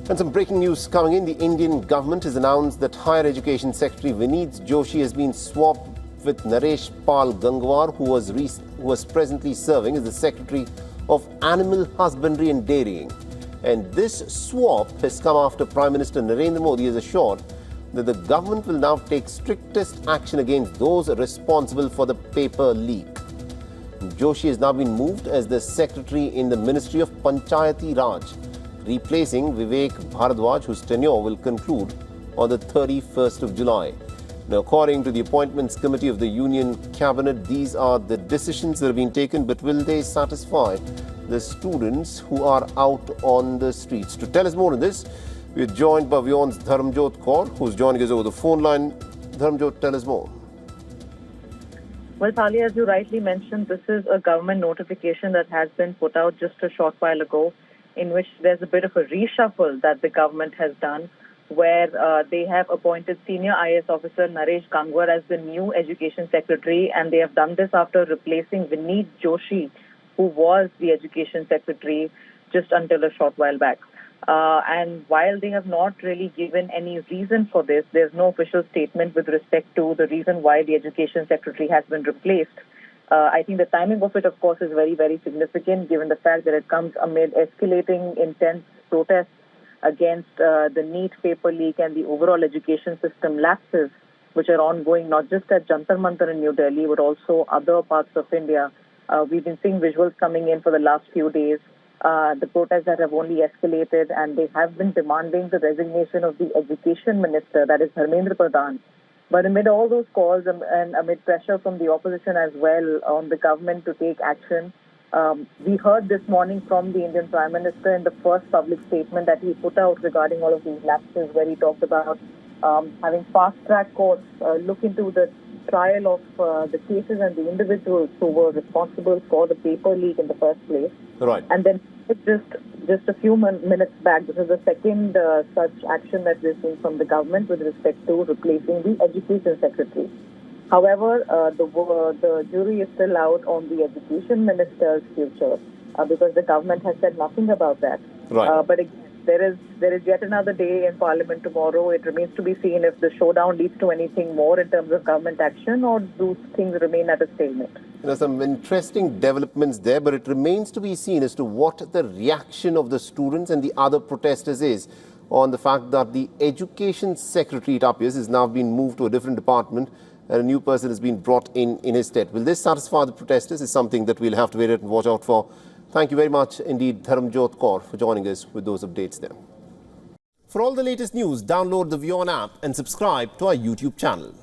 And some breaking news coming in. The Indian government has announced that Higher Education Secretary Vineet Joshi has been swapped with Naresh Pal Gangwar, who was presently serving as the Secretary of Animal Husbandry and Dairying. And this swap has come after Prime Minister Narendra Modi has assured that the government will now take strictest action against those responsible for the paper leak. Joshi has now been moved as the Secretary in the Ministry of Panchayati Raj, replacing Vivek Bharadwaj, whose tenure will conclude on the 31st of July. Now, according to the Appointments Committee of the Union Cabinet, these are the decisions that have been taken, but will they satisfy the students who are out on the streets? To tell us more on this, we are joined by WION's Dharmjot Kaur, who's joining us over the phone line. Dharmjot, tell us more. Well, Pali, as you rightly mentioned, this is a government notification that has been put out just a short while ago, in which there's a bit of a reshuffle that the government has done, where they have appointed senior IAS officer Naresh Gangwar as the new education secretary, and they have done this after replacing Vineet Joshi, who was the education secretary just until a short while back. And while they have not really given any reason for this, there's no official statement with respect to the reason why the education secretary has been replaced. I think the timing of it, of course, is very, very significant, given the fact that it comes amid escalating intense protests against the NEET paper leak and the overall education system lapses, which are ongoing not just at Jantar Mantar in New Delhi, but also other parts of India. We've been seeing visuals coming in for the last few days. The protests that have only escalated, and they have been demanding the resignation of the education minister, that is Dharmendra Pradhan. But amid all those calls and amid pressure from the opposition as well on the government to take action, we heard this morning from the Indian Prime Minister in the first public statement that he put out regarding all of these lapses, where he talked about having fast-track courts look into the trial of the cases and the individuals who were responsible for the paper leak in the first place. Right. And then just a few minutes back, this is the second such action that we're seeing from the government with respect to replacing the education secretary. However, the jury is still out on the education minister's future because the government has said nothing about that. Right. But again, there is yet another day in Parliament tomorrow. It remains to be seen if the showdown leads to anything more in terms of government action, or do things remain at a stalemate. Some interesting developments there, but it remains to be seen as to what the reaction of the students and the other protesters is on the fact that the education secretary, it appears, has now been moved to a different department and a new person has been brought in his stead. Will this satisfy the protesters is something that we'll have to wait and watch out for. Thank you very much indeed, Dharmjot Kaur, for joining us with those updates there. For all the latest news, download the WION app and subscribe to our YouTube channel.